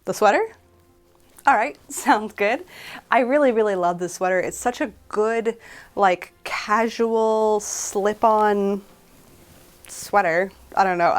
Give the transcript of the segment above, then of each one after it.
The sweater? All right, sounds good. I really, really love this sweater. It's such a good, like, casual slip-on sweater. I don't know.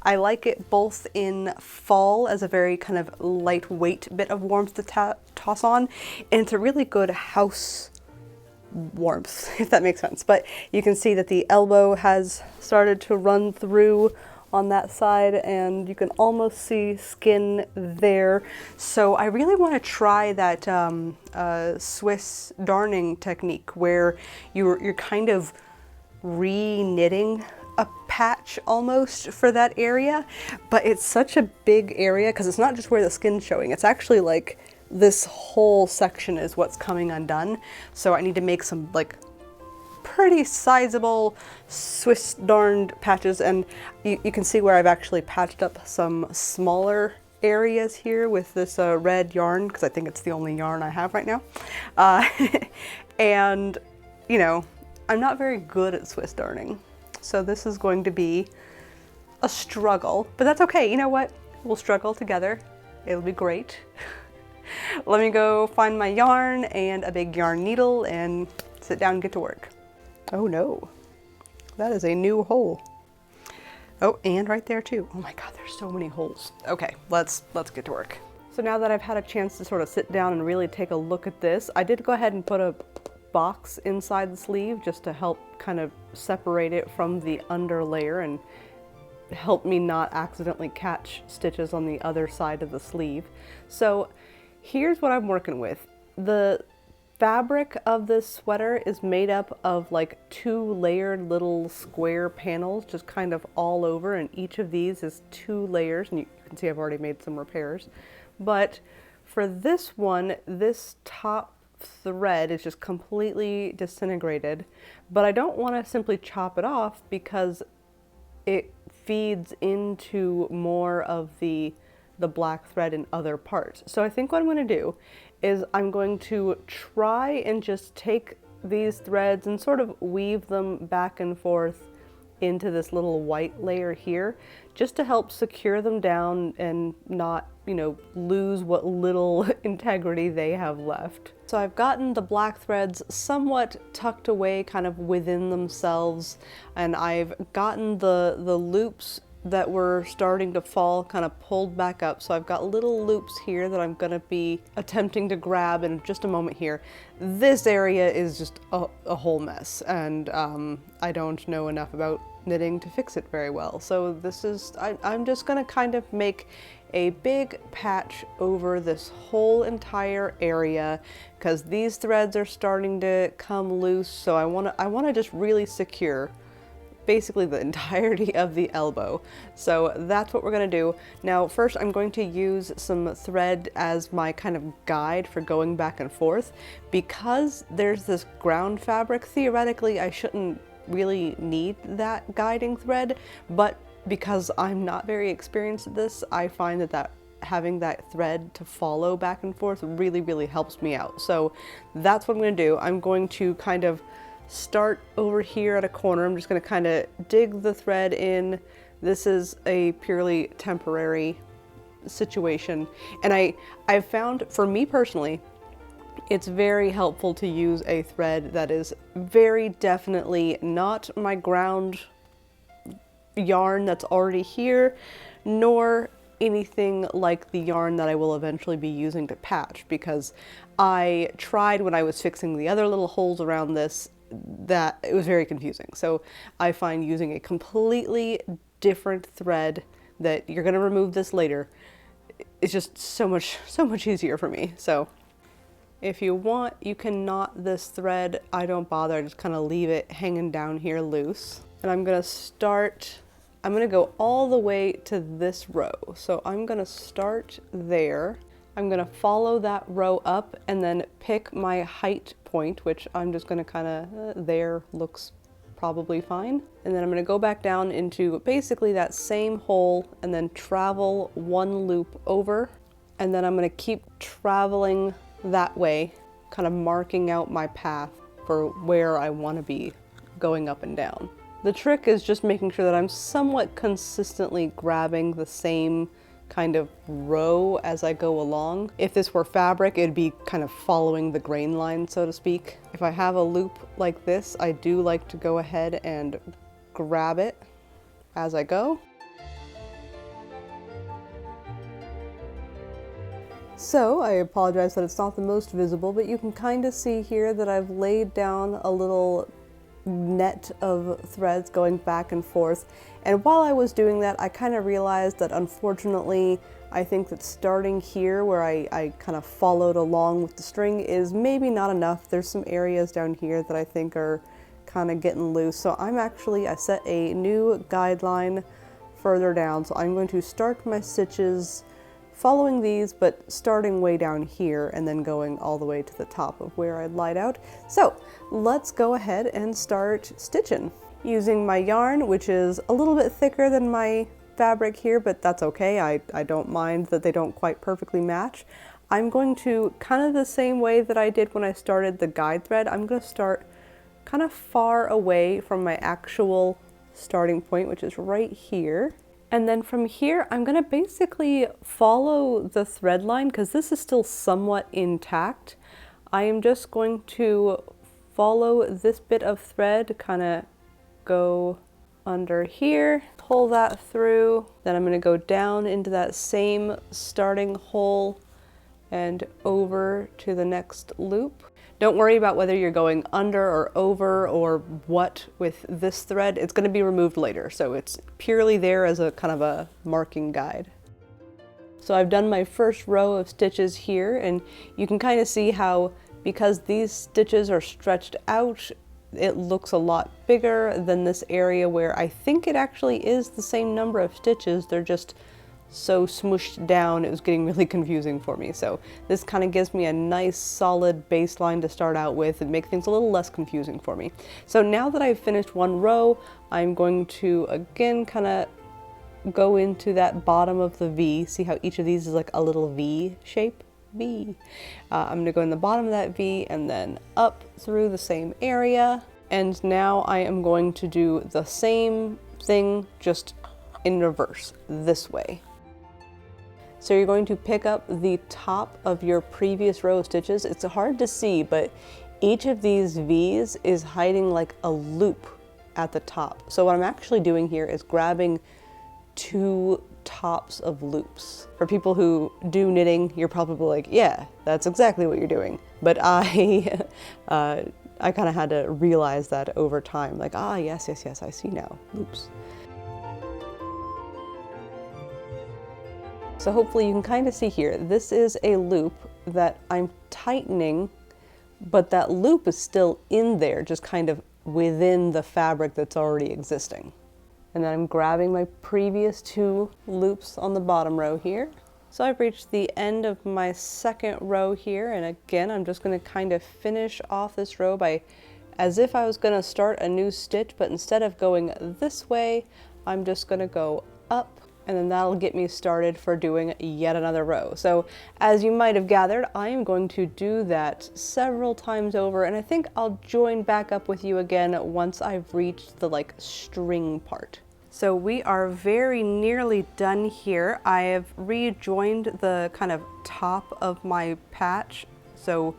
I like it both in fall as a very kind of lightweight bit of warmth to toss on, and it's a really good house warmth, if that makes sense. But you can see that the elbow has started to run through on that side, and you can almost see skin there. So I really want to try that Swiss darning technique where you're kind of re-knitting a patch almost for that area, but it's such a big area because it's not just where the skin's showing, it's actually like this whole section is what's coming undone. So I need to make some like pretty sizable Swiss darned patches, and you can see where I've actually patched up some smaller areas here with this red yarn, because I think it's the only yarn I have right now. And you know, I'm not very good at Swiss darning, so this is going to be a struggle, but that's okay. You know what? We'll struggle together. It'll be great. Let me go find my yarn and a big yarn needle and sit down and get to work. Oh no, that is a new hole. Oh, and right there too. Oh my God, there's so many holes. Okay, let's get to work. So now that I've had a chance to sort of sit down and really take a look at this, I did go ahead and put a box inside the sleeve just to help kind of separate it from the under layer and help me not accidentally catch stitches on the other side of the sleeve. So here's what I'm working with. The fabric of this sweater is made up of like 2 layered little square panels just kind of all over, and each of these is 2 layers, and you can see I've already made some repairs. But for this one, this top thread is just completely disintegrated, but I don't want to simply chop it off because it feeds into more of the black thread in other parts. So I think what I'm going to do is I'm going to try and just take these threads and sort of weave them back and forth into this little white layer here, just to help secure them down and not, you know, lose what little integrity they have left. So I've gotten the black threads somewhat tucked away kind of within themselves, and I've gotten the loops that were starting to fall kind of pulled back up. So I've got little loops here that I'm gonna be attempting to grab in just a moment here. This area is just a whole mess, and I don't know enough about knitting to fix it very well. So this is, I'm just gonna kind of make a big patch over this whole entire area because these threads are starting to come loose. So I wanna just really secure basically the entirety of the elbow. So that's what we're gonna do. Now first I'm going to use some thread as my kind of guide for going back and forth. Because there's this ground fabric, theoretically I shouldn't really need that guiding thread, but because I'm not very experienced at this, I find that having that thread to follow back and forth really, really helps me out. So that's what I'm gonna do. I'm going to kind of start over here at a corner. I'm just going to kind of dig the thread in. This is a purely temporary situation, and I've found, for me personally, it's very helpful to use a thread that is very definitely not my ground yarn that's already here, nor anything like the yarn that I will eventually be using to patch, because I tried when I was fixing the other little holes around this that it was very confusing. So I find using a completely different thread that you're going to remove this later is just so much easier for me. So if you want, you can knot this thread. I don't bother, I just kind of leave it hanging down here loose. And I'm going to go all the way to this row. So I'm going to start there. I'm going to follow that row up and then pick my height point, which I'm just going to kind of, there looks probably fine. And then I'm going to go back down into basically that same hole and then travel 1 loop over. And then I'm going to keep traveling that way, kind of marking out my path for where I want to be going up and down. The trick is just making sure that I'm somewhat consistently grabbing the same kind of row as I go along. If this were fabric, it'd be kind of following the grain line, so to speak. If I have a loop like this, I do like to go ahead and grab it as I go. So I apologize that it's not the most visible, but you can kind of see here that I've laid down a little net of threads going back and forth. And while I was doing that, I kind of realized that unfortunately, I think that starting here where I kind of followed along with the string is maybe not enough. There's some areas down here that I think are kind of getting loose. So I set a new guideline further down. So I'm going to start my stitches following these, but starting way down here and then going all the way to the top of where I'd lied out. So let's go ahead and start stitching. Using my yarn, which is a little bit thicker than my fabric here, but that's okay. I don't mind that they don't quite perfectly match. I'm going to, kind of the same way that I did when I started the guide thread, I'm going to start kind of far away from my actual starting point, which is right here. And then from here, I'm gonna basically follow the thread line because this is still somewhat intact. I am just going to follow this bit of thread, kind of go under here, pull that through. Then I'm gonna go down into that same starting hole and over to the next loop. Don't worry about whether you're going under or over or what with this thread. It's going to be removed later, so it's purely there as a kind of a marking guide. So I've done my first row of stitches here, and you can kind of see how, because these stitches are stretched out, it looks a lot bigger than this area where I think it actually is the same number of stitches. They're just so smooshed down, it was getting really confusing for me. So this kind of gives me a nice solid baseline to start out with and make things a little less confusing for me. So now that I've finished one row, I'm going to again kind of go into that bottom of the V. See how each of these is like a little V shape? V. I'm going to go in the bottom of that V and then up through the same area. And now I am going to do the same thing, just in reverse, this way. So you're going to pick up the top of your previous row of stitches. It's hard to see, but each of these V's is hiding like a loop at the top. So what I'm actually doing here is grabbing two tops of loops. For people who do knitting, you're probably like, yeah, that's exactly what you're doing. But I kind of had to realize that over time, like, yes, I see now, loops. So hopefully you can kind of see here, this is a loop that I'm tightening, but that loop is still in there, just kind of within the fabric that's already existing. And then I'm grabbing my previous two loops on the bottom row here. So I've reached the end of my second row here, and again, I'm just going to kind of finish off this row by, as if I was going to start a new stitch, but instead of going this way, I'm just going to go up, and then that'll get me started for doing yet another row. So as you might have gathered, I am going to do that several times over, and I think I'll join back up with you again once I've reached the like string part. So we are very nearly done here. I have rejoined the kind of top of my patch. So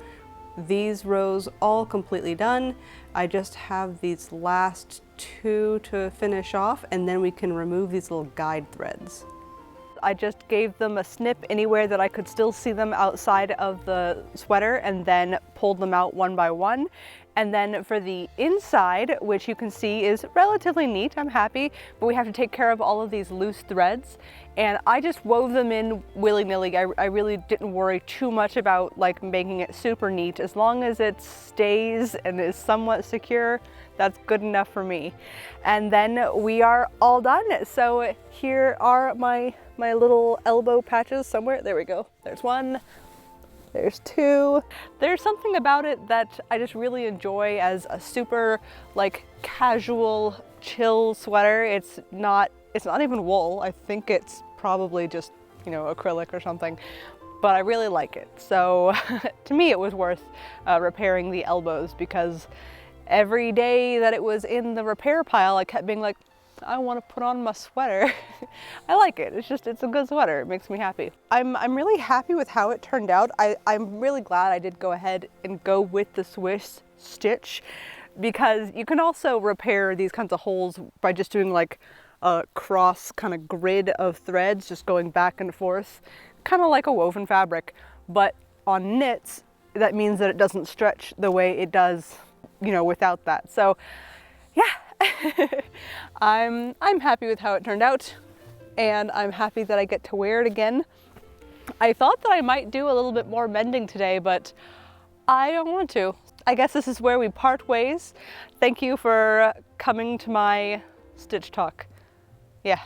these rows all completely done. I just have these last two to finish off, and then we can remove these little guide threads. I just gave them a snip anywhere that I could still see them outside of the sweater, and then pulled them out one by one. And then for the inside, which you can see is relatively neat, I'm happy, but we have to take care of all of these loose threads. And I just wove them in willy-nilly. I really didn't worry too much about like making it super neat. As long as it stays and is somewhat secure, that's good enough for me. And then we are all done. So here are my little elbow patches somewhere. There we go. There's one. There's two. There's something about it that I just really enjoy as a super like casual, chill sweater. It's not even wool. I think it's probably just, you know, acrylic or something, but I really like it. So to me, it was worth repairing the elbows, because every day that it was in the repair pile, I kept being like, I want to put on my sweater. I like it. It's a good sweater. It makes me happy. I'm really happy with how it turned out. I'm really glad I did go ahead and go with the Swiss stitch, because you can also repair these kinds of holes by just doing like a cross kind of grid of threads, just going back and forth, kind of like a woven fabric. But on knits, that means that it doesn't stretch the way it does, you know, without that. So yeah, I'm happy with how it turned out, and I'm happy that I get to wear it again. I thought that I might do a little bit more mending today, but I don't want to. I guess this is where we part ways. Thank you for coming to my stitch talk. Yeah.